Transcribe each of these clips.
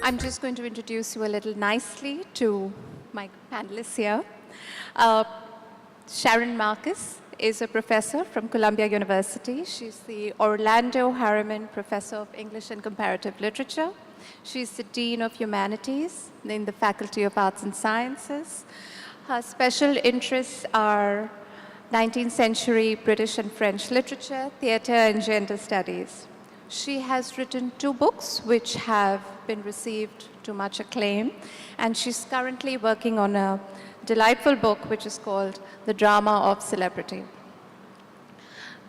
I'm just going to introduce you a little nicely to my panelists here. Uh, Sharon Marcus is a professor from Columbia University. She's the Orlando Harriman Professor of English and Comparative Literature. She's the Dean of Humanities in the Faculty of Arts and Sciences. Her special interests are 19th century British and French literature, theater, and gender studies. She has written 2 books which have been received to much acclaim, and she's currently working on a delightful book which is called The Drama of Celebrity.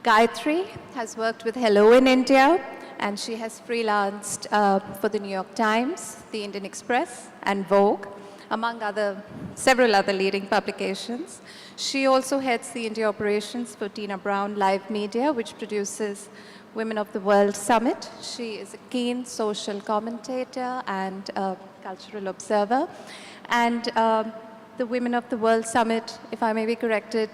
Gayatri has worked with Hello in India, and she has freelanced for the New York Times, the Indian Express, and Vogue, among several other leading publications. She also heads the India operations for Tina Brown Live Media, which produces Women of the World Summit. She is a keen social commentator and a cultural observer. And the Women of the World Summit, if I may be corrected,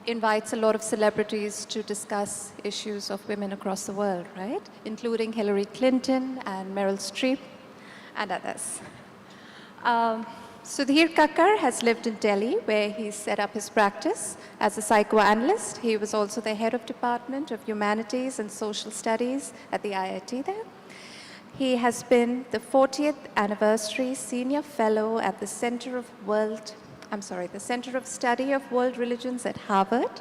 invites a lot of celebrities to discuss issues of women across the world, right? Including Hillary Clinton and Meryl Streep and others. Sudhir Kakkar has lived in Delhi, where he set up his practice as a psychoanalyst. He was also the head of Department of Humanities and Social Studies at the IIT there. He has been the 40th anniversary senior fellow at the Center of Study of World Religions at Harvard.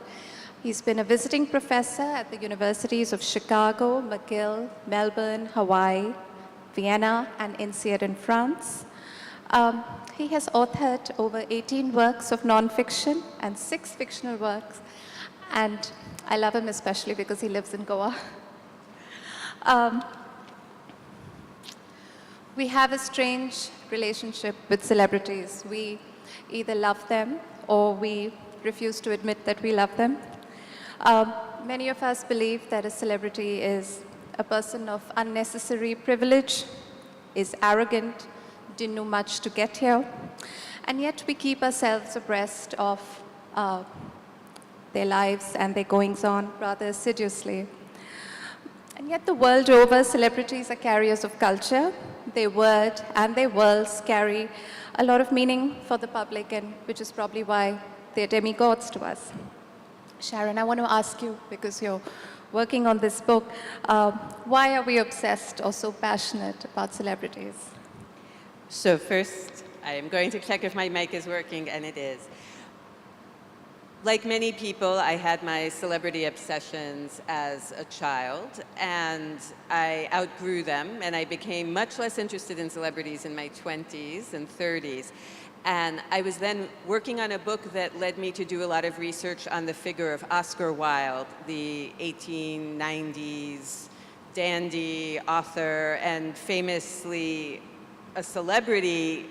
He's been a visiting professor at the universities of Chicago, McGill, Melbourne, Hawaii, Vienna, and INSEAD in France. He has authored over 18 works of nonfiction and 6 fictional works. And I love him especially because he lives in Goa. We have a strange relationship with celebrities. We either love them or we refuse to admit that we love them. Many of us believe that a celebrity is a person of unnecessary privilege, is arrogant, didn't know much to get here, and yet we keep ourselves abreast of their lives and their goings-on rather assiduously. And yet the world over, celebrities are carriers of culture. Their word and their worlds carry a lot of meaning for the public, and which is probably why they're demigods to us. Sharon, I want to ask you, because you're working on this book, why are we obsessed or so passionate about celebrities? So first, I am going to check if my mic is working, and it is. Like many people, I had my celebrity obsessions as a child, and I outgrew them, and I became much less interested in celebrities in my 20s and 30s. And I was then working on a book that led me to do a lot of research on the figure of Oscar Wilde, the 1890s dandy author, and famously a celebrity,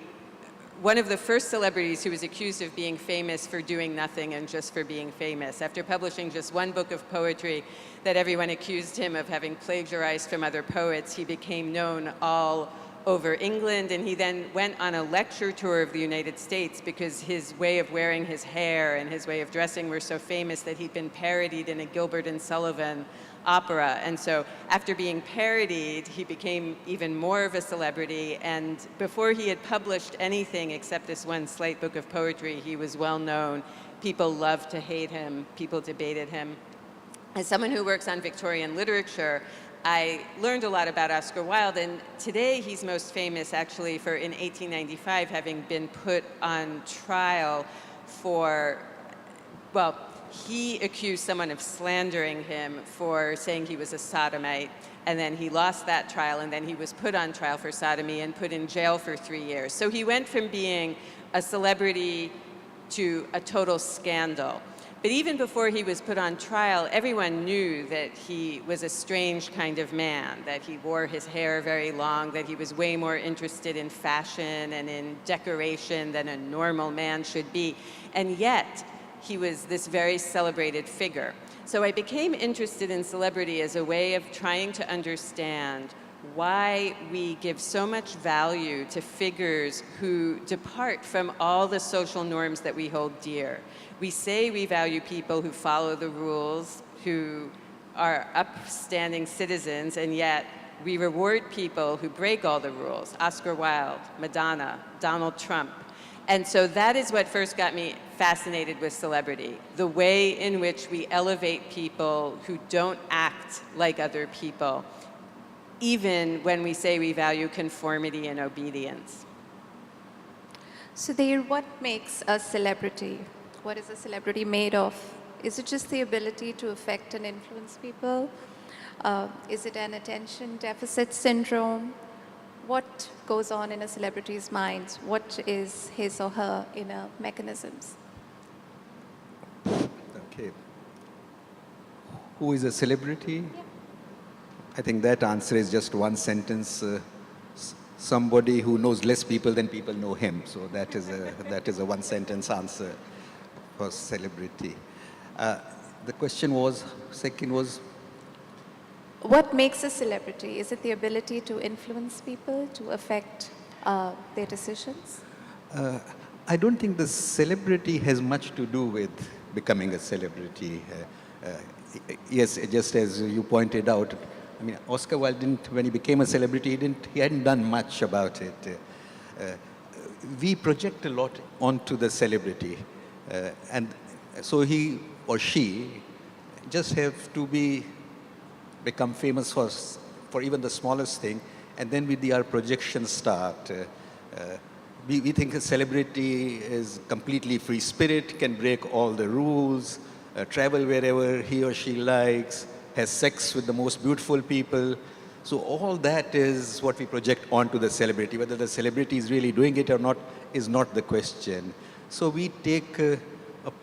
one of the first celebrities who was accused of being famous for doing nothing and just for being famous. After publishing just 1 book of poetry that everyone accused him of having plagiarized from other poets, he became known all over England, and he then went on a lecture tour of the United States because his way of wearing his hair and his way of dressing were so famous that he'd been parodied in a Gilbert and Sullivan opera. And so after being parodied, he became even more of a celebrity, and before he had published anything except this 1 slight book of poetry, he was well known. People loved to hate him. People debated him. As someone who works on Victorian literature, I learned a lot about Oscar Wilde, and today he's most famous actually for, in 1895, having been put on trial for, well, he accused someone of slandering him for saying he was a sodomite, and then he lost that trial, and then he was put on trial for sodomy and put in jail for 3 years. So he went from being a celebrity to a total scandal. But even before he was put on trial, everyone knew that he was a strange kind of man, that he wore his hair very long, that he was way more interested in fashion and in decoration than a normal man should be. And yet, he was this very celebrated figure. So I became interested in celebrity as a way of trying to understand why we give so much value to figures who depart from all the social norms that we hold dear. We say we value people who follow the rules, who are upstanding citizens, and yet we reward people who break all the rules. Oscar Wilde, Madonna, Donald Trump. And so that is what first got me fascinated with celebrity, the way in which we elevate people who don't act like other people, even when we say we value conformity and obedience. So there, what makes a celebrity? What is a celebrity made of? Is it just the ability to affect and influence people? Is it an attention deficit syndrome? What goes on in a celebrity's mind? What is his or her inner mechanisms? Okay. Who is a celebrity? Yeah. I think that answer is just one sentence. Somebody who knows less people than people know him. So that is a one-sentence answer for celebrity. The question was, second was, What makes a celebrity? Is it the ability to influence people, to affect their decisions? I don't think the celebrity has much to do with becoming a celebrity. Yes, just as you pointed out, I mean, Oscar Wilde didn't, when he became a celebrity, he hadn't done much about it. We project a lot onto the celebrity. And so he or she just have to become famous for even the smallest thing, and then our projections start. We think a celebrity is completely free spirit, can break all the rules, travel wherever he or she likes, has sex with the most beautiful people. So all that is what we project onto the celebrity. Whether the celebrity is really doing it or not is not the question. So we take a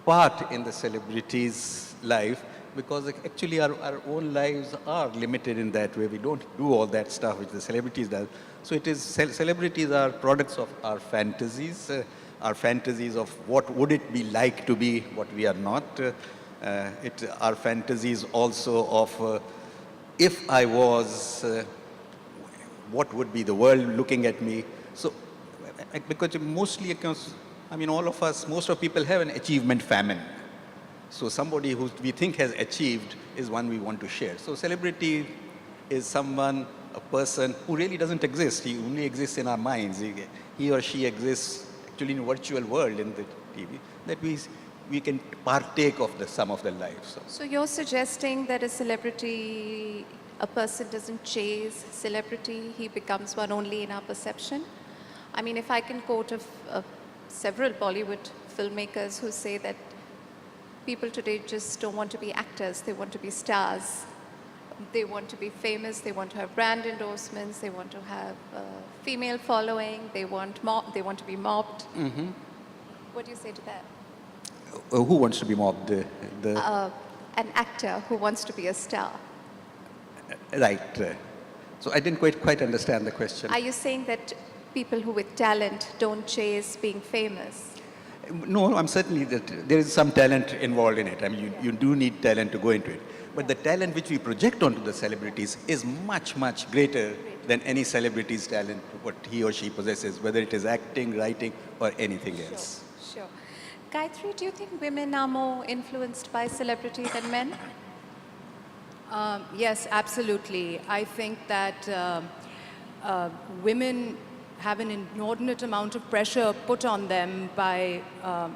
part in the celebrity's life, because actually our own lives are limited in that way. We don't do all that stuff which the celebrities do. So it is, celebrities are products of our fantasies of what would it be like to be what we are not. Our fantasies also of if I was, what would be the world looking at me? So, because mostly, I mean, all of us, most of people have an achievement famine. So somebody who we think has achieved is one we want to share. So celebrity is someone, a person who really doesn't exist. He only exists in our minds. He or she exists actually in a virtual world in the TV, that we can partake of some of their lives. So you're suggesting that a celebrity, a person doesn't chase celebrity, he becomes one only in our perception? I mean, if I can quote several Bollywood filmmakers who say that people today just don't want to be actors, they want to be stars. They want to be famous, they want to have brand endorsements, they want to have a female following, they want to be mobbed. Mm-hmm. What do you say to that? Who wants to be mobbed? An actor who wants to be a star. Right. So I didn't quite understand the question. Are you saying that people who with talent don't chase being famous? No, I'm certainly that there is some talent involved in it. I mean, you do need talent to go into it. But the talent which we project onto the celebrities is much, much greater than any celebrity's talent, what he or she possesses, whether it is acting, writing, or anything else. Sure. Gayatri, do you think women are more influenced by celebrity than men? Yes, absolutely. I think that women have an inordinate amount of pressure put on them by,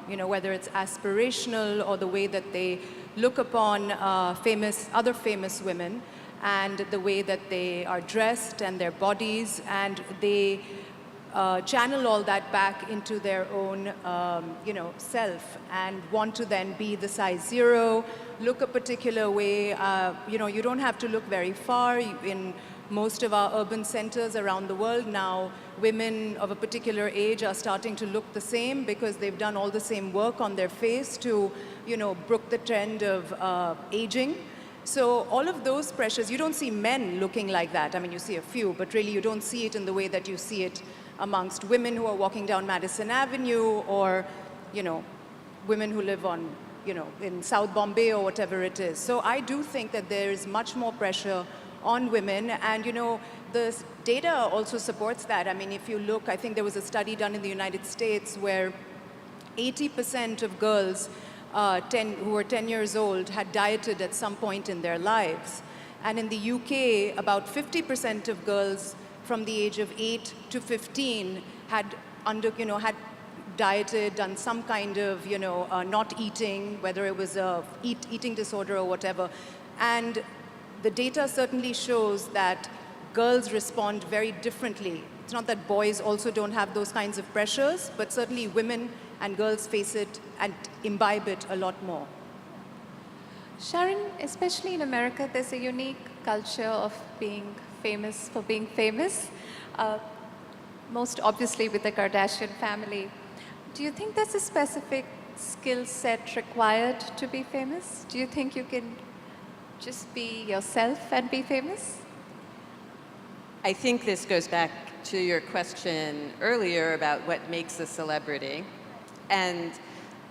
whether it's aspirational or the way that they look upon other famous women, and the way that they are dressed and their bodies, and they channel all that back into their own, self, and want to then be the size zero, look a particular way. You don't have to look very far. In most of our urban centers around the world now, women of a particular age are starting to look the same because they've done all the same work on their face to, brook the trend of aging. So all of those pressures, you don't see men looking like that. I mean, you see a few, but really you don't see it in the way that you see it amongst women who are walking down Madison Avenue, or, women who live on, in South Bombay or whatever it is. So I do think that there is much more pressure on women, and the data also supports that. I mean, if you look, I think there was a study done in the United States where 80% of girls who were 10 years old had dieted at some point in their lives. And in the UK, about 50% of girls from the age of 8 to 15 had had dieted, done some kind of, not eating, whether it was a eating disorder or whatever. And the data certainly shows that girls respond very differently. It's not that boys also don't have those kinds of pressures, but certainly women and girls face it and imbibe it a lot more. Sharon, especially in America, there's a unique culture of being famous for being famous, most obviously with the Kardashian family. Do you think there's a specific skill set required to be famous? Do you think you can just be yourself and be famous? I think this goes back to your question earlier about what makes a celebrity. And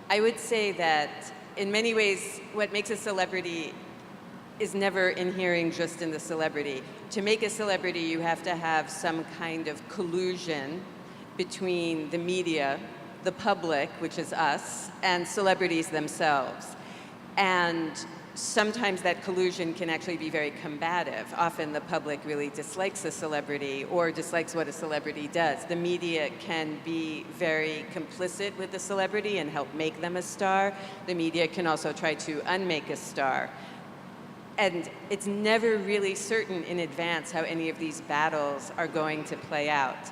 I would say that in many ways, what makes a celebrity is never inhering just in the celebrity. To make a celebrity, you have to have some kind of collusion between the media, the public, which is us, and celebrities themselves. And sometimes that collusion can actually be very combative. Often the public really dislikes a celebrity or dislikes what a celebrity does. The media can be very complicit with the celebrity and help make them a star. The media can also try to unmake a star. And it's never really certain in advance how any of these battles are going to play out.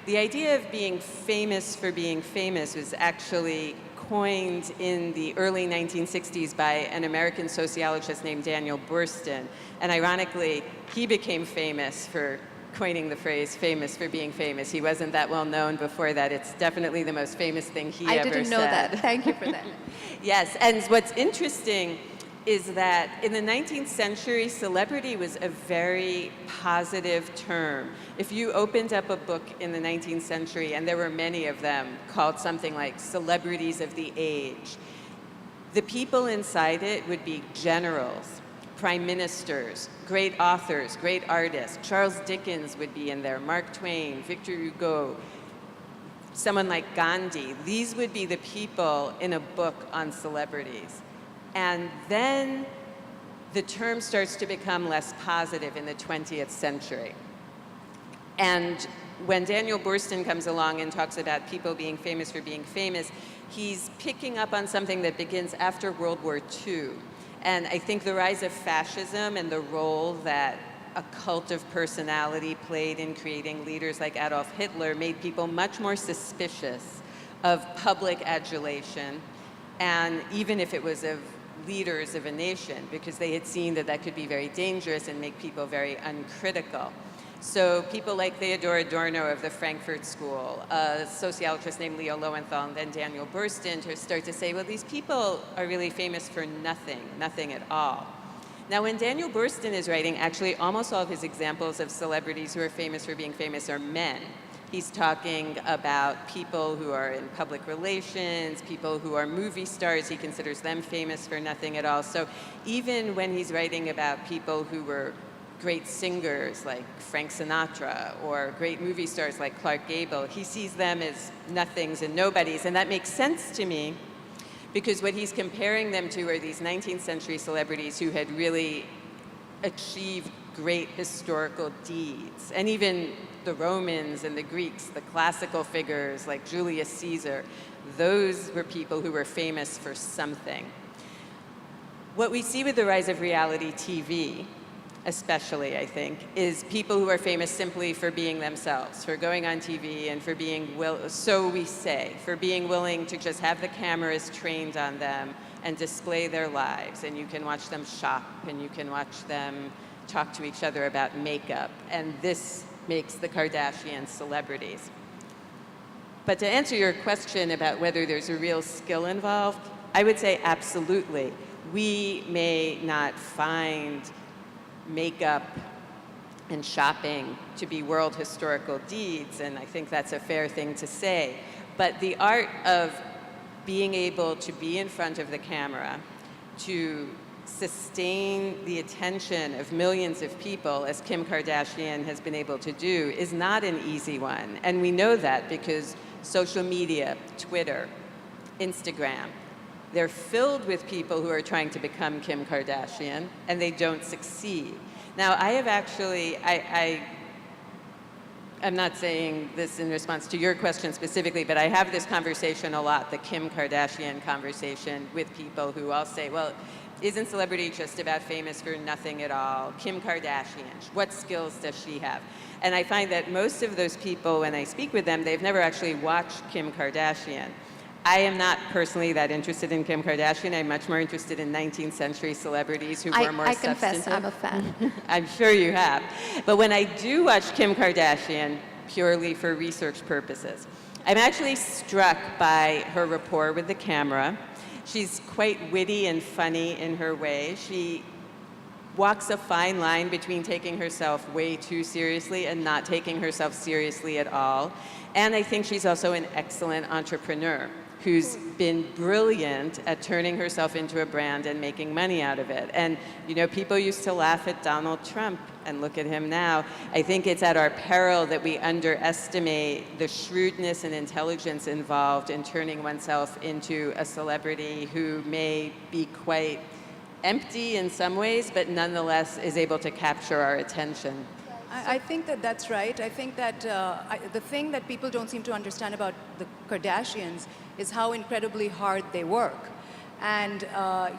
The idea of being famous for being famous was actually coined in the early 1960s by an American sociologist named Daniel Boorstin. And ironically, he became famous for coining the phrase famous for being famous. He wasn't that well known before that. It's definitely the most famous thing he ever said. I didn't know that. Thank you for that. Yes, and what's interesting is that in the 19th century, celebrity was a very positive term. If you opened up a book in the 19th century, and there were many of them, called something like Celebrities of the Age, the people inside it would be generals, prime ministers, great authors, great artists. Charles Dickens would be in there, Mark Twain, Victor Hugo, someone like Gandhi. These would be the people in a book on celebrities. And then the term starts to become less positive in the 20th century. And when Daniel Boorstin comes along and talks about people being famous for being famous, he's picking up on something that begins after World War II. And I think the rise of fascism and the role that a cult of personality played in creating leaders like Adolf Hitler made people much more suspicious of public adulation, and even if it was of leaders of a nation, because they had seen that that could be very dangerous and make people very uncritical. So people like Theodor Adorno of the Frankfurt School, a sociologist named Leo Lowenthal, and then Daniel Boorstin start to say, well, these people are really famous for nothing at all. Now, when Daniel Boorstin is writing, actually almost all of his examples of celebrities who are famous for being famous are men. He's talking about people who are in public relations, people who are movie stars. He considers them famous for nothing at all. So even when he's writing about people who were great singers like Frank Sinatra or great movie stars like Clark Gable, he sees them as nothings and nobodies. And that makes sense to me because what he's comparing them to are these 19th century celebrities who had really achieved great historical deeds. And even the Romans and the Greeks, the classical figures like Julius Caesar, those were people who were famous for something. What we see with the rise of reality TV, especially, I think, is people who are famous simply for being themselves, for going on TV and for being, so we say, for being willing to just have the cameras trained on them and display their lives. And you can watch them shop and you can watch them talk to each other about makeup. And this makes the Kardashians celebrities. But to answer your question about whether there's a real skill involved, I would say absolutely. We may not find makeup and shopping to be world historical deeds, and I think that's a fair thing to say. But the art of being able to be in front of the camera, to sustain the attention of millions of people, as Kim Kardashian has been able to do, is not an easy one. And we know that because social media, Twitter, Instagram, They're filled with people who are trying to become Kim Kardashian, and they don't succeed. Now, I have actually, I'm not saying this in response to your question specifically, but I have this conversation a lot, the Kim Kardashian conversation, with people who all say, well, isn't celebrity just about famous for nothing at all? Kim Kardashian, what skills does she have? And I find that most of those people, when I speak with them, they've never actually watched Kim Kardashian. I am not personally that interested in Kim Kardashian. I'm much more interested in 19th century celebrities who were more I substantive. confess, I'm a fan. I'm sure you have. But when I do watch Kim Kardashian, purely for research purposes, I'm actually struck by her rapport with the camera. She's quite witty and funny in her way. She walks a fine line between taking herself way too seriously and not taking herself seriously at all. And I think she's also an excellent entrepreneur who's been brilliant at turning herself into a brand and making money out of it. And, you know, people used to laugh at Donald Trump, and look at him now. I think it's at our peril that we underestimate the shrewdness and intelligence involved in turning oneself into a celebrity who may be quite empty in some ways, but nonetheless is able to capture our attention. I think that that's right. I think that the thing that people don't seem to understand about the Kardashians is how incredibly hard they work. And,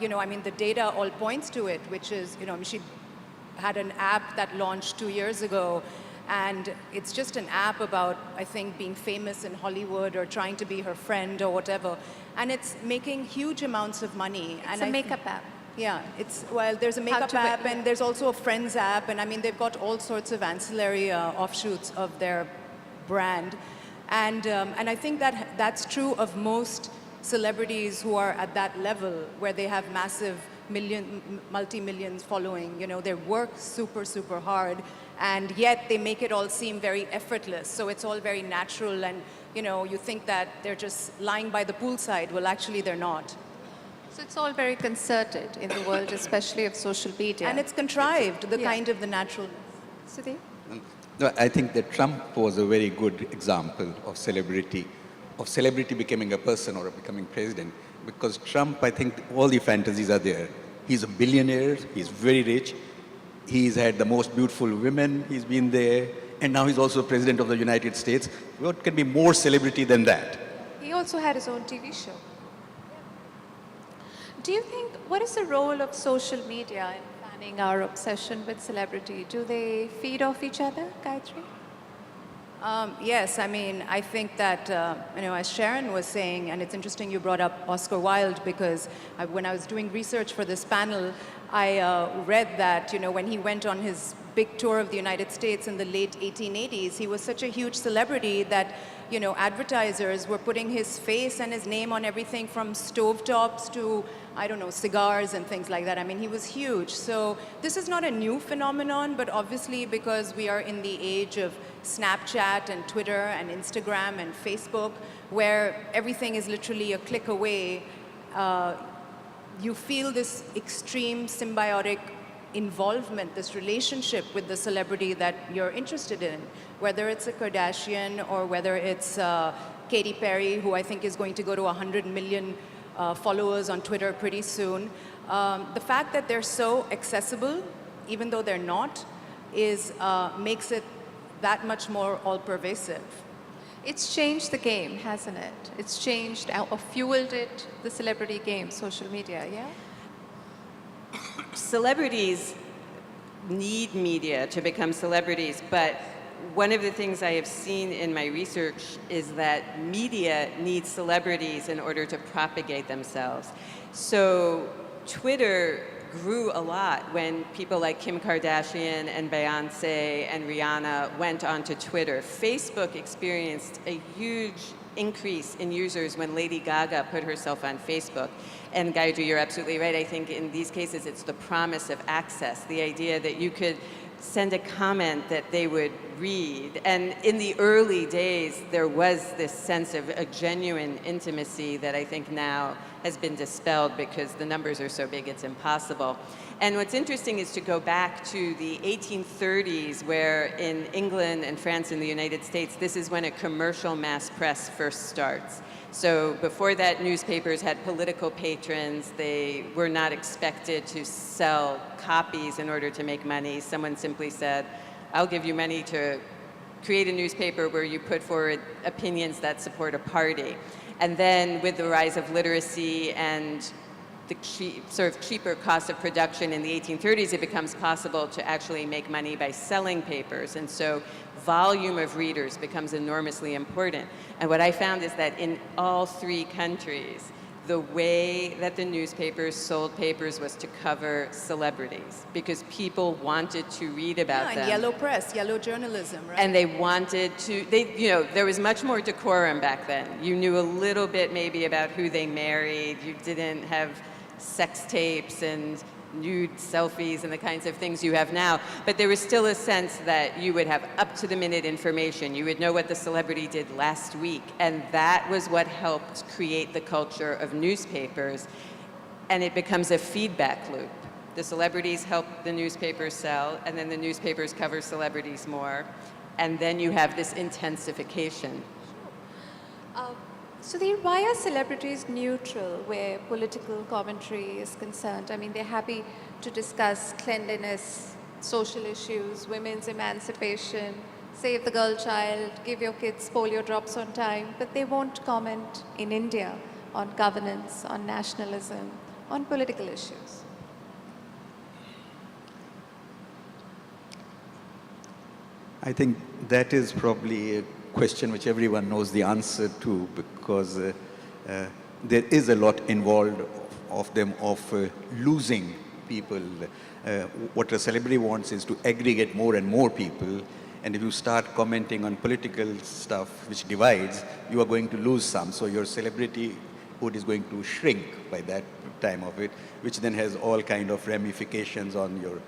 you know, I mean, the data all points to it, which is, you know, she had an app that launched 2 years ago, and it's just an app about, I think, being famous in Hollywood or trying to be her friend or whatever. And it's making huge amounts of money. It's a makeup app. Yeah, it's, well, there's a makeup app, and there's also a Friends app, and I mean, they've got all sorts of ancillary offshoots of their brand. And I think that that's true of most celebrities who are at that level, where they have massive multi-millions following. You know, they work super, super hard, and yet they make it all seem very effortless. So it's all very natural, and, you know, you think that they're just lying by the poolside. Well, actually, they're not. So it's all very concerted in the world, especially of social media. And it's contrived, the kind of the natural. Sudhir? No, I think that Trump was a very good example of celebrity becoming a person or becoming president. Because Trump, I think all the fantasies are there. He's a billionaire, he's very rich, he's had the most beautiful women, he's been there, and now he's also president of the United States. What can be more celebrity than that? He also had his own TV show. Do you think, what is the role of social media in planning our obsession with celebrity? Do they feed off each other, Gayatri? Yes, I mean, I think that, you know, as Sharon was saying, and it's interesting you brought up Oscar Wilde, because when I was doing research for this panel, I read that, you know, when he went on his big tour of the United States in the late 1880s, he was such a huge celebrity that, you know, advertisers were putting his face and his name on everything from stovetops to, I don't know, cigars and things like that. I mean, he was huge. So this is not a new phenomenon, but obviously because we are in the age of Snapchat and Twitter and Instagram and Facebook, where everything is literally a click away, you feel this extreme symbiotic involvement, this relationship with the celebrity that you're interested in, whether it's a Kardashian or whether it's Katy Perry, who I think is going to go to 100 million followers on Twitter pretty soon. The fact that they're so accessible, even though they're not, makes it that much more all-pervasive. It's changed the game, hasn't it? It's changed or fueled it, the celebrity game, social media, yeah? Celebrities need media to become celebrities, but one of the things I have seen in my research is that media needs celebrities in order to propagate themselves. So Twitter grew a lot when people like Kim Kardashian and Beyonce and Rihanna went onto Twitter. Facebook experienced a huge increase in users when Lady Gaga put herself on Facebook. And Gayatri, you're absolutely right. I think in these cases it's the promise of access, the idea that you could send a comment that they would read. And in the early days, there was this sense of a genuine intimacy that I think now has been dispelled because the numbers are so big it's impossible. And what's interesting is to go back to the 1830s, where in England and France and the United States, this is when a commercial mass press first starts. So before that, newspapers had political patrons. They were not expected to sell copies in order to make money. Someone simply said, I'll give you money to create a newspaper where you put forward opinions that support a party. And then with the rise of literacy and the sort of cheaper cost of production in the 1830s, it becomes possible to actually make money by selling papers. And so volume of readers becomes enormously important. And what I found is that in all three countries, the way that the newspapers sold papers was to cover celebrities because people wanted to read about them. And yellow press, yellow journalism, right? And they wanted to, there was much more decorum back then. You knew a little bit maybe about who they married. You didn't have sex tapes and nude selfies and the kinds of things you have now. But there was still a sense that you would have up-to-the-minute information. You would know what the celebrity did last week. And that was what helped create the culture of newspapers. And it becomes a feedback loop. The celebrities help the newspapers sell, and then the newspapers cover celebrities more. And then you have this intensification. Sudhir, why are celebrities neutral where political commentary is concerned? I mean, they're happy to discuss cleanliness, social issues, women's emancipation, save the girl child, give your kids polio drops on time, but they won't comment in India on governance, on nationalism, on political issues. I think that is probably a question which everyone knows the answer to because there is a lot involved of them of losing people. What a celebrity wants is to aggregate more and more people, and if you start commenting on political stuff which divides, you are going to lose some. So your celebrity hood is going to shrink by that time of it, which then has all kind of ramifications on your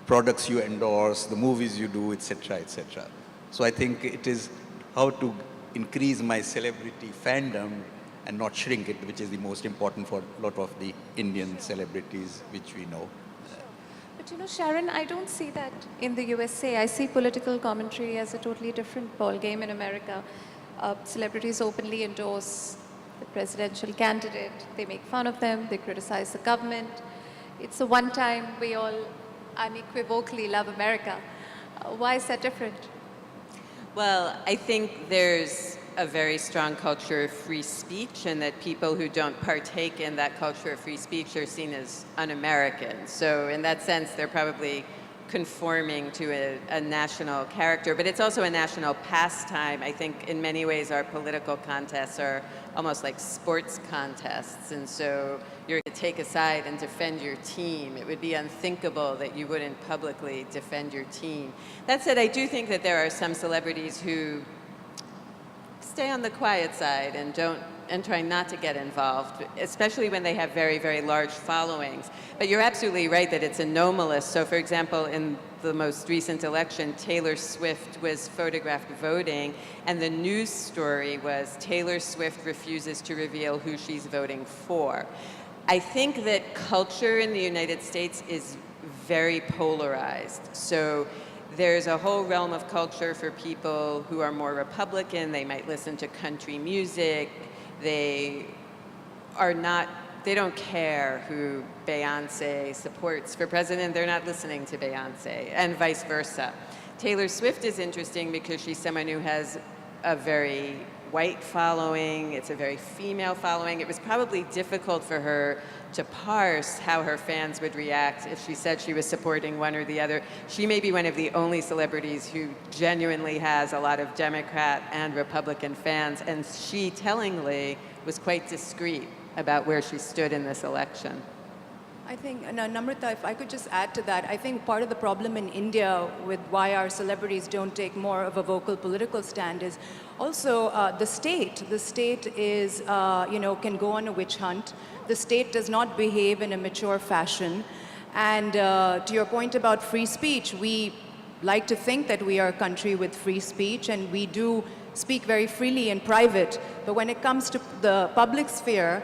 products you endorse, the movies you do, etc., etc. So I think it is how to increase my celebrity fandom and not shrink it, which is the most important for a lot of the Indian celebrities which we know. But you know, Sharon, I don't see that in the USA. I see political commentary as a totally different ballgame in America. Celebrities openly endorse the presidential candidate. They make fun of them. They criticize the government. It's a one-time we all unequivocally love America. Why is that different? Well, I think there's a very strong culture of free speech, and that people who don't partake in that culture of free speech are seen as un-American. So in that sense, they're probably conforming to a national character, but it's also a national pastime. I think in many ways our political contests are almost like sports contests, and so you're to take a side and defend your team. It would be unthinkable that you wouldn't publicly defend your team. That said, I do think that there are some celebrities who stay on the quiet side and try not to get involved, especially when they have very, very large followings. But you're absolutely right that it's anomalous. So for example, in the most recent election, Taylor Swift was photographed voting, and the news story was Taylor Swift refuses to reveal who she's voting for. I think that culture in the United States is very polarized. So there's a whole realm of culture for people who are more Republican. They might listen to country music. They don't care who Beyonce supports for president. They're not listening to Beyonce, and vice versa. Taylor Swift is interesting because she's someone who has a very white following. It's a very female following. It was probably difficult for her to parse how her fans would react if she said she was supporting one or the other. She may be one of the only celebrities who genuinely has a lot of Democrat and Republican fans, and she tellingly was quite discreet about where she stood in this election. I think, Namrata, if I could just add to that, I think part of the problem in India with why our celebrities don't take more of a vocal political stand is also the state. The state is, can go on a witch hunt. The state does not behave in a mature fashion. And to your point about free speech, we like to think that we are a country with free speech, and we do speak very freely in private. But when it comes to the public sphere,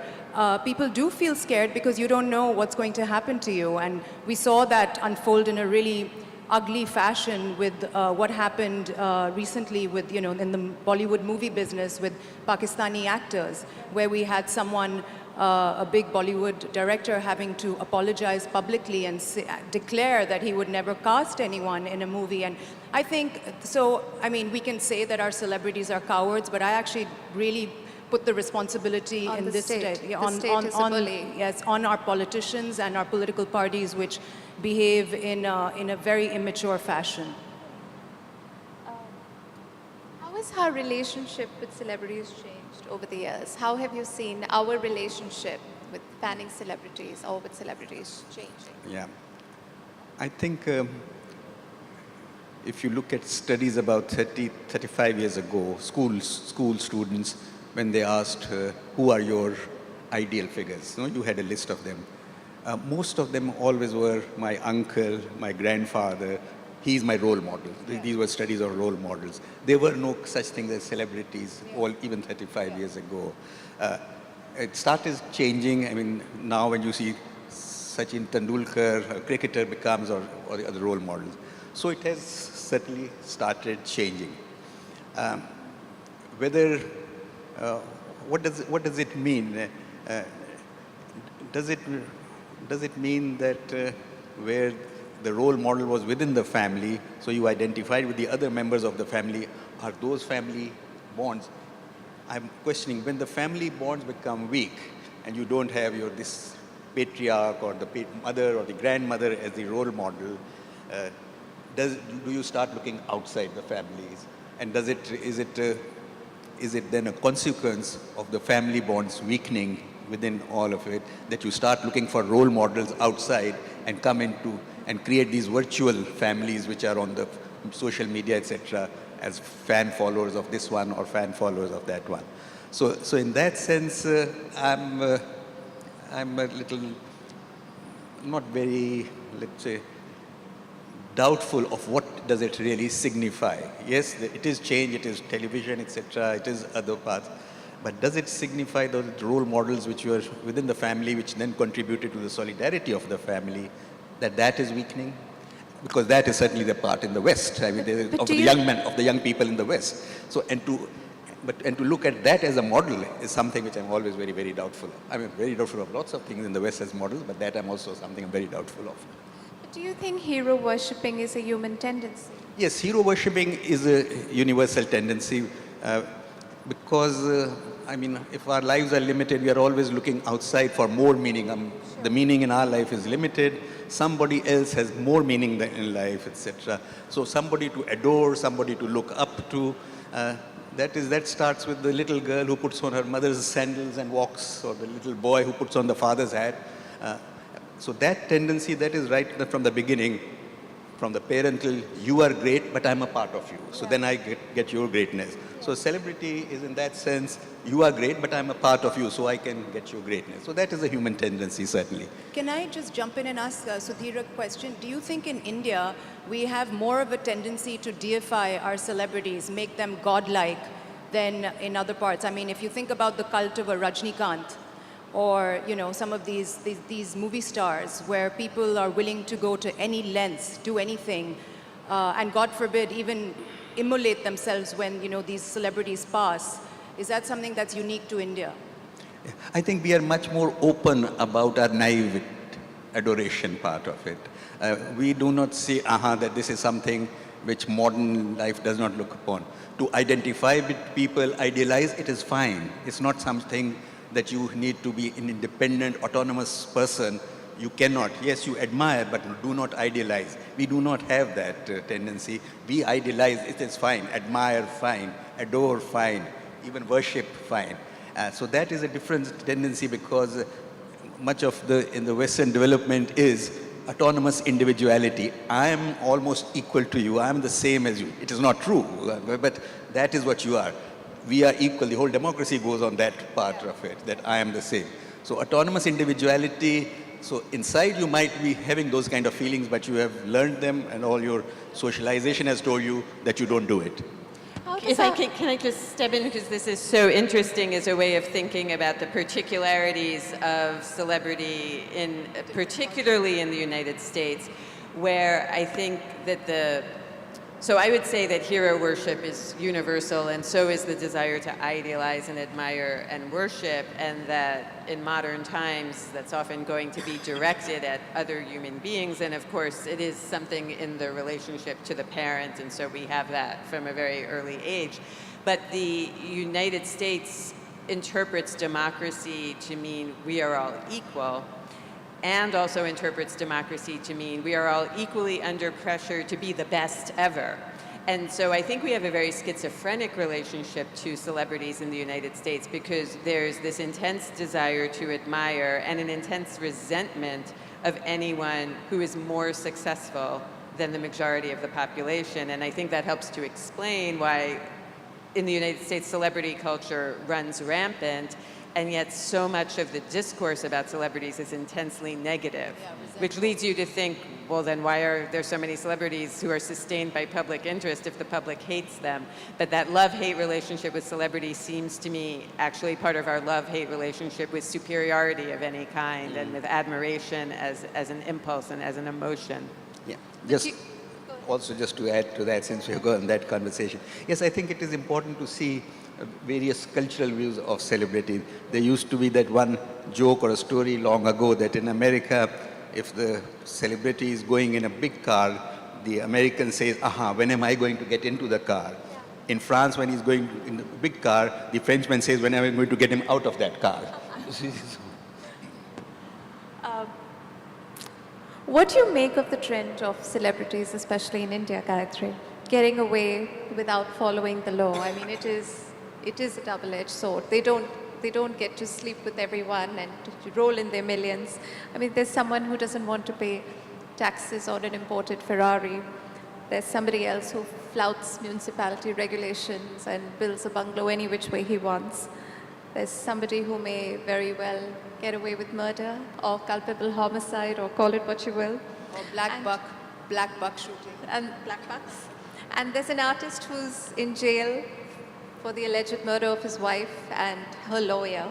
people do feel scared because you don't know what's going to happen to you. And we saw that unfold in a really ugly fashion with what happened recently with, in the Bollywood movie business with Pakistani actors, where we had someone, a big Bollywood director, having to apologize publicly and declare that he would never cast anyone in a movie. And I think, so, I mean, we can say that our celebrities are cowards, but I actually really put the responsibility On in the this state. state, The state is a bully. yes, on our politicians and our political parties, which behave in a very immature fashion. How has our relationship with celebrities changed over the years? How have you seen our relationship with fanning celebrities or with celebrities changing? Yeah. I think if you look at studies about 35 years ago, school students, when they asked who are your ideal figures, you had a list of them. Most of them always were my uncle, my grandfather. He's my role model. Yeah. These were studies of role models. There were no such things as celebrities, even 35 years ago. It started changing. I mean, now when you see Sachin Tendulkar, a cricketer becomes, or the other role models. So it has certainly started changing. Whether what does it mean? Does it mean that where the role model was within the family, so you identified with the other members of the family, are those family bonds? I'm questioning, when the family bonds become weak and you don't have this patriarch or the mother or the grandmother as the role model, do you start looking outside the families? And is it then a consequence of the family bonds weakening within all of it, that you start looking for role models outside and come into and create these virtual families which are on the social media, etc., as fan followers of this one or fan followers of that one. So in that sense, I'm a little, not very, let's say, doubtful of what does it really signify. Yes, it is change, it is television, etc., it is other paths. But does it signify those role models which were within the family, which then contributed to the solidarity of the family, that is weakening? Because that is certainly the part in the West. I mean, of the young men, of the young people in the West. So, and to look at that as a model is something which I'm always very, very doubtful of. I mean, very doubtful of lots of things in the West as models, but that I'm also something I'm very doubtful of. But do you think hero worshipping is a human tendency? Yes, hero worshipping is a universal tendency because, I mean, if our lives are limited, we are always looking outside for more meaning. Sure. The meaning in our life is limited. Somebody else has more meaning in life, etc. So somebody to adore, somebody to look up to, that starts with the little girl who puts on her mother's sandals and walks, or the little boy who puts on the father's hat. So that tendency, that is right from the beginning, from the parental, you are great, but I'm a part of you. So then I get your greatness. So celebrity is in that sense, you are great, but I'm a part of you, so I can get your greatness. So that is a human tendency, certainly. Can I just jump in and ask Sudhir a question? Do you think in India, we have more of a tendency to deify our celebrities, make them godlike than in other parts? I mean, if you think about the cult of a Rajnikant, or some of these movie stars where people are willing to go to any lengths, do anything, and God forbid even immolate themselves when these celebrities pass. Is that something that's unique to India? I think we are much more open about our naive adoration part of it. We do not say, that this is something which modern life does not look upon. To identify with people, idealize, it is fine. It's not something that you need to be an independent, autonomous person. You cannot. Yes, you admire, but do not idealize. We do not have that tendency. We idealize, it is fine. Admire, fine. Adore, fine. Even worship, fine. So that is a different tendency, because much of in the Western development is autonomous individuality. I am almost equal to you. I am the same as you. It is not true, but that is what you are. We are equal. The whole democracy goes on that part of it, that I am the same. So autonomous individuality, so inside you might be having those kind of feelings, but you have learned them, and all your socialization has told you that you don't do it. Can I just step in, because this is so interesting as a way of thinking about the particularities of celebrity, particularly in the United States. where I think that so I would say that hero worship is universal, and so is the desire to idealize and admire and worship, and that in modern times that's often going to be directed at other human beings, and of course it is something in the relationship to the parent, and so we have that from a very early age. But the United States interprets democracy to mean we are all equal, and also interprets democracy to mean we are all equally under pressure to be the best ever. And so I think we have a very schizophrenic relationship to celebrities in the United States, because there's this intense desire to admire and an intense resentment of anyone who is more successful than the majority of the population. And I think that helps to explain why in the United States celebrity culture runs rampant, and yet so much of the discourse about celebrities is intensely negative, which leads you to think, well, then why are there so many celebrities who are sustained by public interest if the public hates them? But that love-hate relationship with celebrities seems to me actually part of our love-hate relationship with superiority of any kind, and with admiration as an impulse and as an emotion. Yeah, just to add to that, since we're going on that conversation. Yes, I think it is important to see various cultural views of celebrity. There used to be that one joke or a story long ago that in America, if the celebrity is going in a big car, the American says, aha, when am I going to get into the car? In France, when he's going in a big car, the Frenchman says, when am I going to get him out of that car? What do you make of the trend of celebrities, especially in India, Gayatri, getting away without following the law? I mean, it is a double-edged sword. They don't get to sleep with everyone and to roll in their millions. I mean, there's someone who doesn't want to pay taxes on an imported Ferrari. There's somebody else who flouts municipality regulations and builds a bungalow any which way he wants. There's somebody who may very well get away with murder or culpable homicide, or call it what you will. Or black buck shooting. And black bucks. And there's an artist who's in jail for the alleged murder of his wife and her lawyer.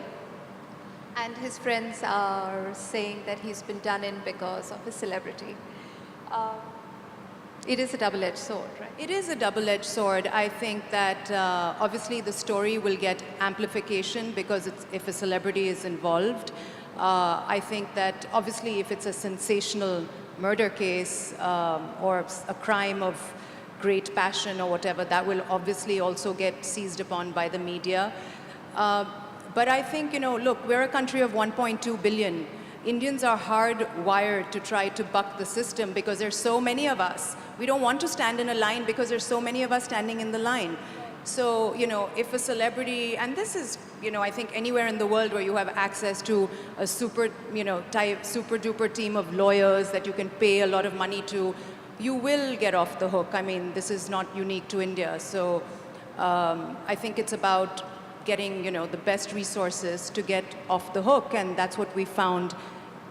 And his friends are saying that he's been done in because of his celebrity. It is a double-edged sword, right? It is a double-edged sword. I think that obviously the story will get amplification because if a celebrity is involved. I think that obviously if it's a sensational murder case or a crime of great passion or whatever, that will obviously also get seized upon by the media. But I think, look, we're a country of 1.2 billion. Indians are hardwired to try to buck the system because there's so many of us. We don't want to stand in a line because there's so many of us standing in the line. So, if a celebrity, and this is, I think anywhere in the world where you have access to a super duper team of lawyers that you can pay a lot of money to, you will get off the hook. I mean, this is not unique to India. So I think it's about getting, the best resources to get off the hook. And that's what we found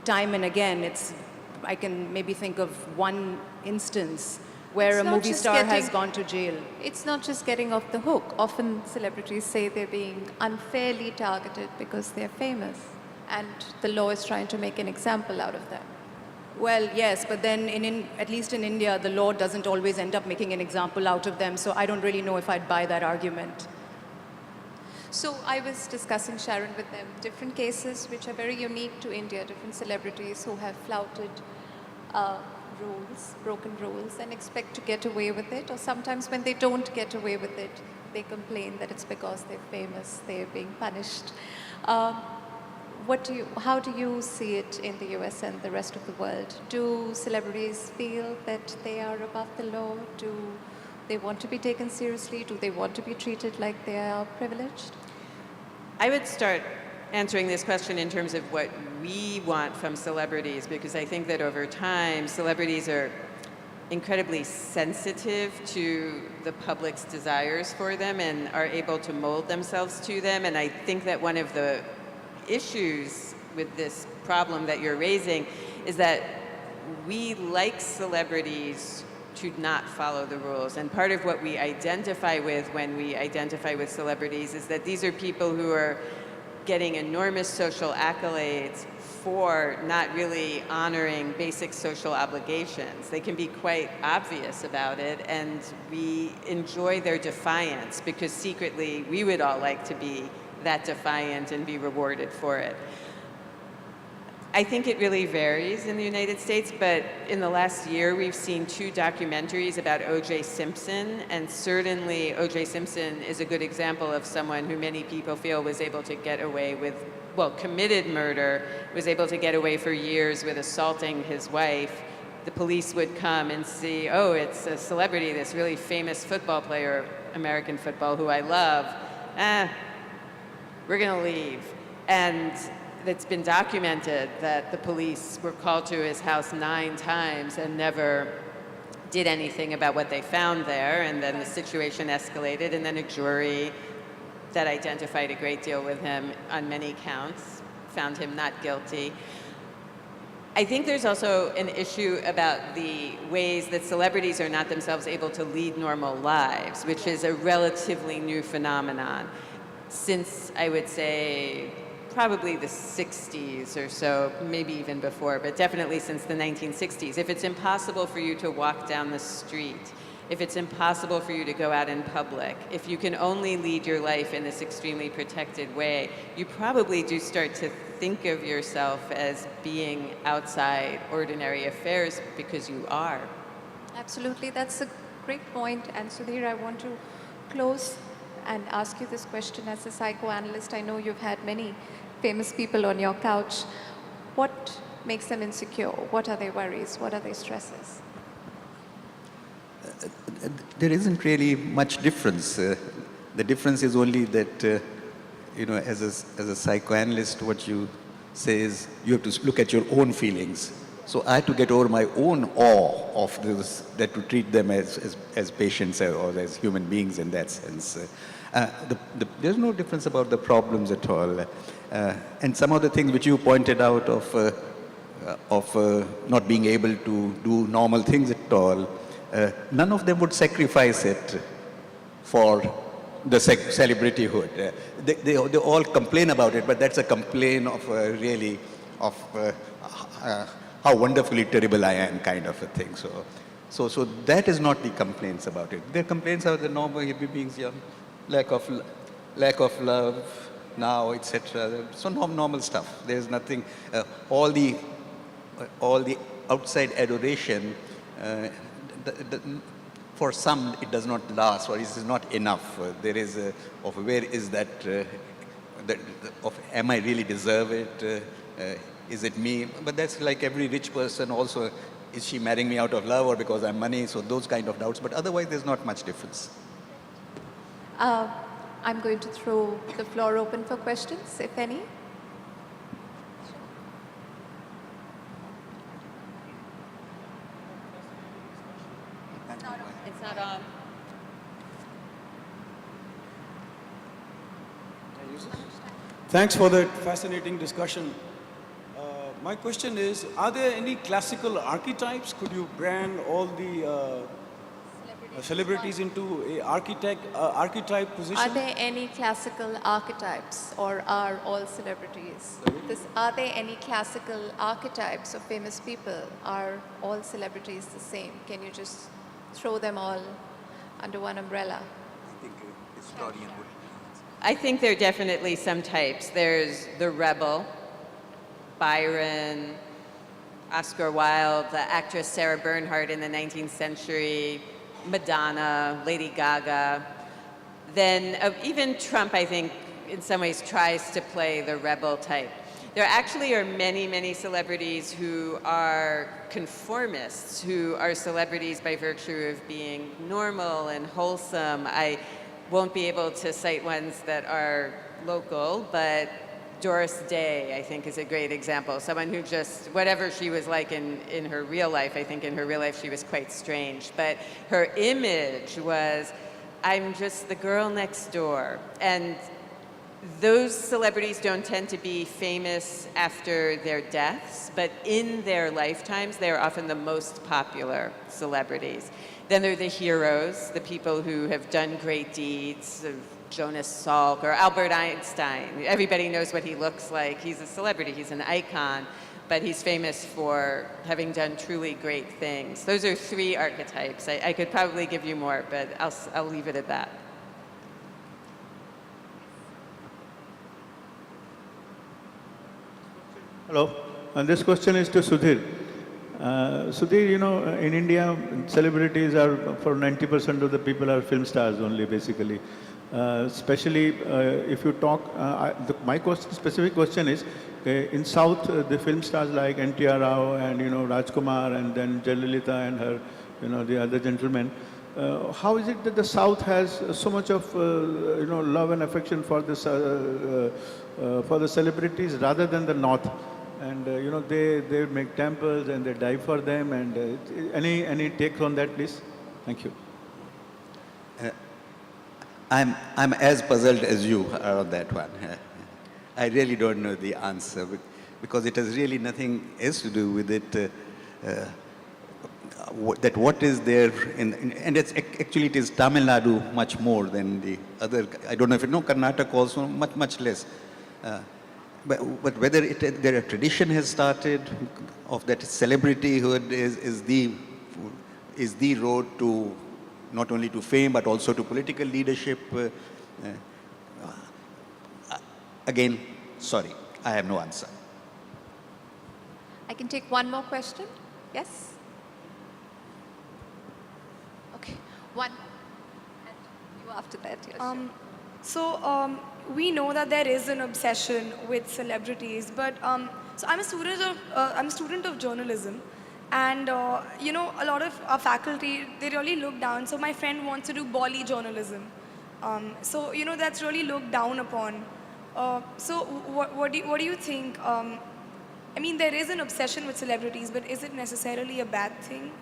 time and again. I can maybe think of one instance where a movie star has gone to jail. It's not just getting off the hook. Often celebrities say they're being unfairly targeted because they're famous, and the law is trying to make an example out of them. Well, yes, but then at least in India, the law doesn't always end up making an example out of them, so I don't really know if I'd buy that argument. So I was discussing, Sharon, with them different cases which are very unique to India, different celebrities who have flouted rules, broken rules, and expect to get away with it. Or sometimes when they don't get away with it, they complain that it's because they're famous, they're being punished. How do you see it in the US and the rest of the world? Do celebrities feel that they are above the law? Do they want to be taken seriously? Do they want to be treated like they are privileged? I would start answering this question in terms of what we want from celebrities, because I think that over time, celebrities are incredibly sensitive to the public's desires for them and are able to mold themselves to them. And I think that one of the issues with this problem that you're raising is that we like celebrities to not follow the rules. And part of what we identify with when we identify with celebrities is that these are people who are getting enormous social accolades for not really honoring basic social obligations. They can be quite obvious about it, and we enjoy their defiance because secretly we would all like to be that defiant and be rewarded for it. I think it really varies in the United States, but in the last year we've seen 2 documentaries about O.J. Simpson, and certainly O.J. Simpson is a good example of someone who many people feel was able to get away with, well, committed murder, was able to get away for years with assaulting his wife. The police would come and see, oh, it's a celebrity, this really famous football player, American football, who I love. We're gonna leave. And it's been documented that the police were called to his house 9 times and never did anything about what they found there, and then the situation escalated, and then a jury that identified a great deal with him on many counts found him not guilty. I think there's also an issue about the ways that celebrities are not themselves able to lead normal lives, which is a relatively new phenomenon. Since, I would say, probably the 60s or so, maybe even before, but definitely since the 1960s. If it's impossible for you to walk down the street, if it's impossible for you to go out in public, if you can only lead your life in this extremely protected way, you probably do start to think of yourself as being outside ordinary affairs because you are. Absolutely, that's a great point. And Sudhir, I want to close and ask you this question as a psychoanalyst. I know you've had many famous people on your couch. What makes them insecure? What are their worries? What are their stresses? There isn't really much difference. The difference is only that, as a psychoanalyst, what you say is you have to look at your own feelings. So I had to get over my own awe of this, that to treat them as patients or as human beings in that sense. There's no difference about the problems at all. And some of the things which you pointed out of not being able to do normal things at all, none of them would sacrifice it for the celebrityhood. They all complain about it, but that's a complaint of really of how wonderfully terrible I am, kind of a thing. So that is not the complaints about it. Their complaints are the normal human beings, lack of love now, etc. So normal stuff. There's nothing. All the outside adoration. For some, it does not last, or it is not enough. There is of where is that? Of am I really deserve it? Is it me? But that's like every rich person also. Is she marrying me out of love or because I'm money? So those kind of doubts. But otherwise, there's not much difference. I'm going to throw the floor open for questions, if any. It's not on. Thanks for that fascinating discussion. My question is, are there any classical archetypes? Could you brand all the celebrities into a archetype position? Are there any classical archetypes, or are all celebrities? Are there any classical archetypes of famous people? Are all celebrities the same? Can you just throw them all under one umbrella? I think historian would. I think there are definitely some types. There's the rebel, Byron, Oscar Wilde, the actress Sarah Bernhardt in the 19th century, Madonna, Lady Gaga. Then even Trump, I think, in some ways tries to play the rebel type. There actually are many, many celebrities who are conformists, who are celebrities by virtue of being normal and wholesome. I won't be able to cite ones that are local, but Doris Day, I think, is a great example. Someone who just, whatever she was like in her real life, I think in her real life she was quite strange. But her image was, I'm just the girl next door. And those celebrities don't tend to be famous after their deaths, but in their lifetimes, they're often the most popular celebrities. Then there are the heroes, the people who have done great deeds, Jonas Salk or Albert Einstein. Everybody knows what he looks like. He's a celebrity, he's an icon, but he's famous for having done truly great things. Those are 3 archetypes. I could probably give you more, but I'll leave it at that. Hello, and this question is to Sudhir. Sudhir, you know, in India, celebrities are, for 90% of the people are film stars only, basically. Especially if you talk, my specific question is, in South, the film stars like N.T.R. Rao and, you know, Rajkumar and then Jayalalitha and her, you know, the other gentlemen, how is it that the South has so much of, you know, love and affection for this, for the celebrities rather than the North? And you know, they make temples and they die for them. And any take on that, please? Thank you. I'm as puzzled as you are on that one. I really don't know the answer because it has really nothing else to do with it. That what is there and it's actually it is Tamil Nadu much more than the other. I don't know if you know Karnataka also much less. But whether there a tradition has started of that celebrityhood is the road to not only to fame but also to political leadership. Again, sorry, I have no answer. I can take one more question. Yes? Okay, one. And you after that, yes. We know that there is an obsession with celebrities, but so I'm a student of journalism, and you know, a lot of our faculty, they really look down. So my friend wants to do Bolly journalism, so you know, that's really looked down upon. So what do you think? I mean, there is an obsession with celebrities, but is it necessarily a bad thing?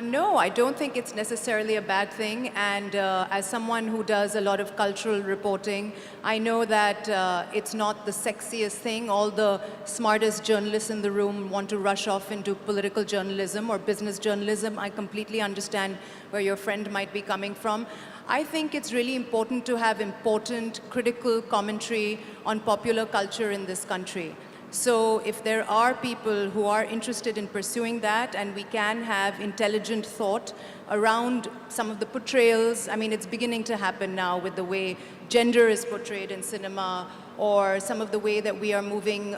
No, I don't think it's necessarily a bad thing. And as someone who does a lot of cultural reporting, I know that it's not the sexiest thing. All the smartest journalists in the room want to rush off into political journalism or business journalism. I completely understand where your friend might be coming from. I think it's really important to have important, critical commentary on popular culture in this country. So if there are people who are interested in pursuing that, and we can have intelligent thought around some of the portrayals, I mean, it's beginning to happen now with the way gender is portrayed in cinema, or some of the way that we are moving,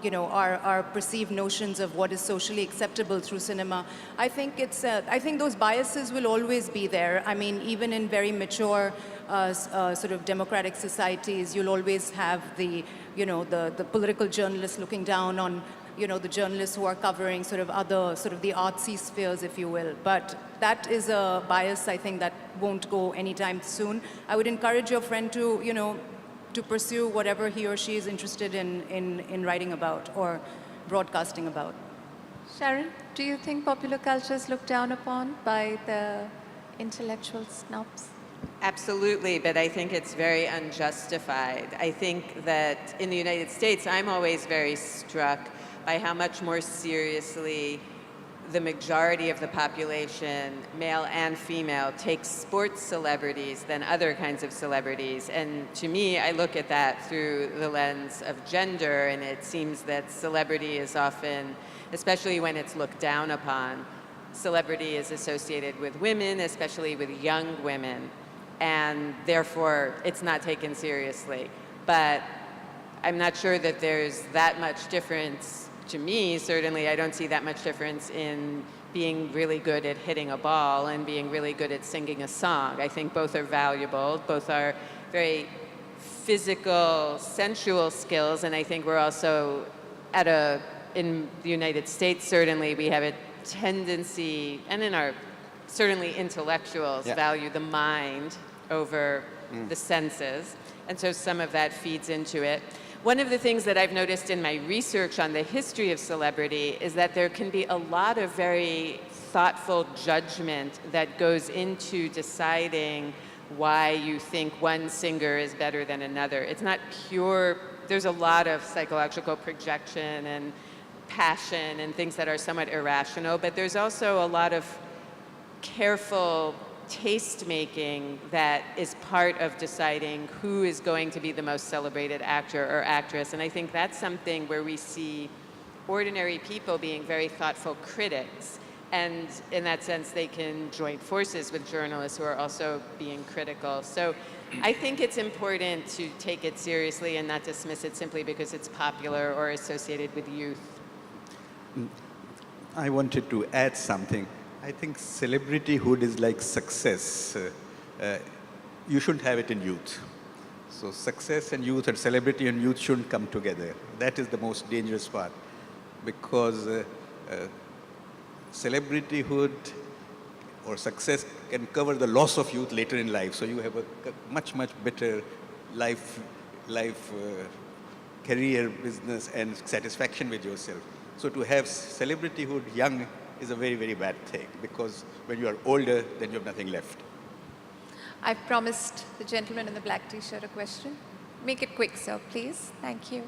you know, our perceived notions of what is socially acceptable through cinema. I think I think those biases will always be there. I mean, even in very mature sort of democratic societies, you'll always have the, you know, the political journalists looking down on, you know, the journalists who are covering sort of other, sort of the artsy spheres, if you will. But that is a bias, I think, that won't go anytime soon. I would encourage your friend to, you know, to pursue whatever he or she is interested in writing about or broadcasting about. Sharon, do you think popular culture is looked down upon by the intellectual snobs? Absolutely, but I think it's very unjustified. I think that in the United States, I'm always very struck by how much more seriously the majority of the population, male and female, takes sports celebrities than other kinds of celebrities. And to me, I look at that through the lens of gender, and it seems that celebrity is often, especially when it's looked down upon, celebrity is associated with women, especially with young women, and therefore it's not taken seriously. But I'm not sure that there's that much difference. To me, certainly, I don't see that much difference in being really good at hitting a ball and being really good at singing a song. I think both are valuable. Both are very physical, sensual skills, and I think we're also in the United States, certainly, we have a tendency, and in our, certainly intellectuals, value the mind over the senses, and so some of that feeds into it. One of the things that I've noticed in my research on the history of celebrity is that there can be a lot of very thoughtful judgment that goes into deciding why you think one singer is better than another. It's not pure, there's a lot of psychological projection and passion and things that are somewhat irrational, but there's also a lot of careful taste making that is part of deciding who is going to be the most celebrated actor or actress. And I think that's something where we see ordinary people being very thoughtful critics. And in that sense, they can join forces with journalists who are also being critical. So I think it's important to take it seriously and not dismiss it simply because it's popular or associated with youth. I wanted to add something. I think celebrityhood is like success. You shouldn't have it in youth. So success and youth and celebrity and youth shouldn't come together. That is the most dangerous part, because celebrityhood or success can cover the loss of youth later in life. So you have a much, much better life, career, business, and satisfaction with yourself. So to have celebrityhood young is a very, very bad thing, because when you are older, then you have nothing left. I've promised the gentleman in the black t-shirt a question. Make it quick, sir, please. Thank you.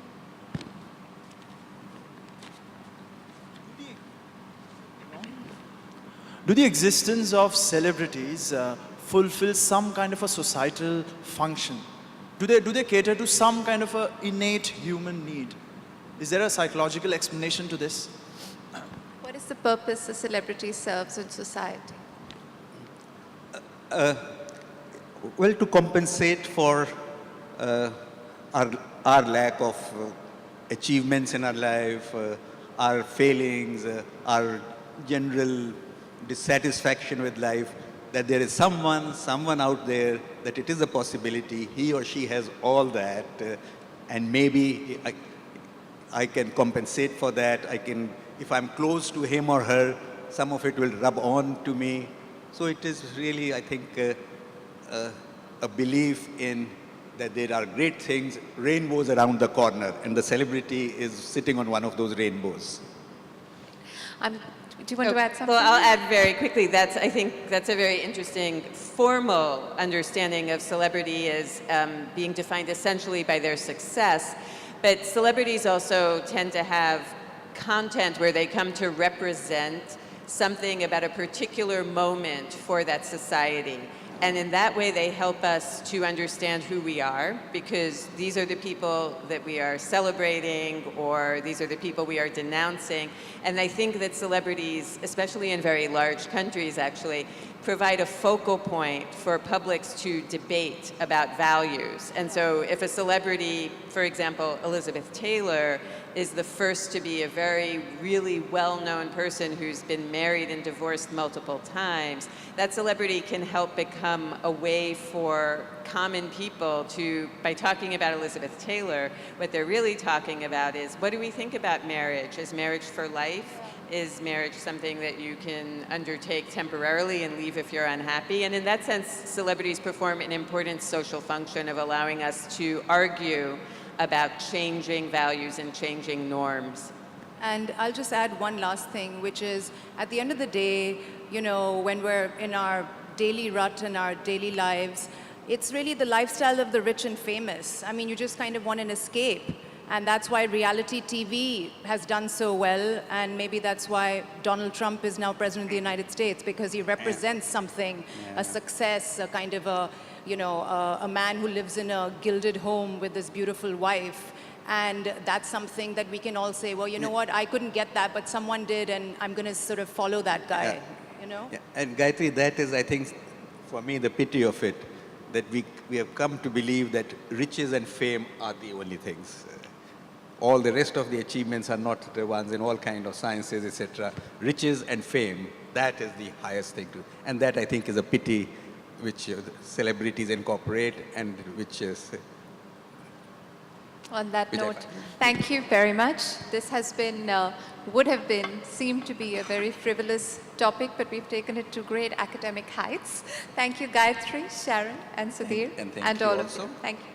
Do the existence of celebrities fulfill some kind of a societal function? Do they cater to some kind of a innate human need? Is there a psychological explanation to this? What is the purpose a celebrity serves in society? Well, to compensate for our lack of achievements in our life, our failings, our general dissatisfaction with life, that there is someone out there, that it is a possibility, he or she has all that, and maybe I can compensate for that. If I'm close to him or her, some of it will rub on to me. So it is really, I think, a belief in that there are great things, rainbows around the corner, and the celebrity is sitting on one of those rainbows. Do you want to add something? Well, I'll add very quickly. I think that's a very interesting formal understanding of celebrity as being defined essentially by their success. But celebrities also tend to have content where they come to represent something about a particular moment for that society. And in that way, they help us to understand who we are, because these are the people that we are celebrating, or these are the people we are denouncing. And I think that celebrities, especially in very large countries actually, provide a focal point for publics to debate about values. And so if a celebrity, for example, Elizabeth Taylor, is the first to be a very really well-known person who's been married and divorced multiple times, that celebrity can help become a way for common people to, by talking about Elizabeth Taylor, what they're really talking about is, what do we think about marriage? Is marriage for life? Is marriage something that you can undertake temporarily and leave if you're unhappy? And in that sense, celebrities perform an important social function of allowing us to argue about changing values and changing norms. And I'll just add one last thing, which is, at the end of the day, you know, when we're in our daily rut and our daily lives, it's really the lifestyle of the rich and famous. I mean, you just kind of want an escape. And that's why reality TV has done so well, and maybe that's why Donald Trump is now president of the United States, because he represents something, a success, a kind of a, you know, a man who lives in a gilded home with this beautiful wife. And that's something that we can all say, well, you know what, I couldn't get that, but someone did, and I'm going to sort of follow that guy, you know? Yeah. And Gayatri, that is, I think, for me, the pity of it, that we have come to believe that riches and fame are the only things. All the rest of the achievements are not the ones in all kinds of sciences, etc. Riches and fame, that is the highest thing to, and that I think is a pity which celebrities incorporate, and which is... On that note, thank you very much. This has been, would have been, seemed to be a very frivolous topic, but we've taken it to great academic heights. Thank you, Gayatri, Sharon, and Sudhir, And thank you all also. of you. Thank you.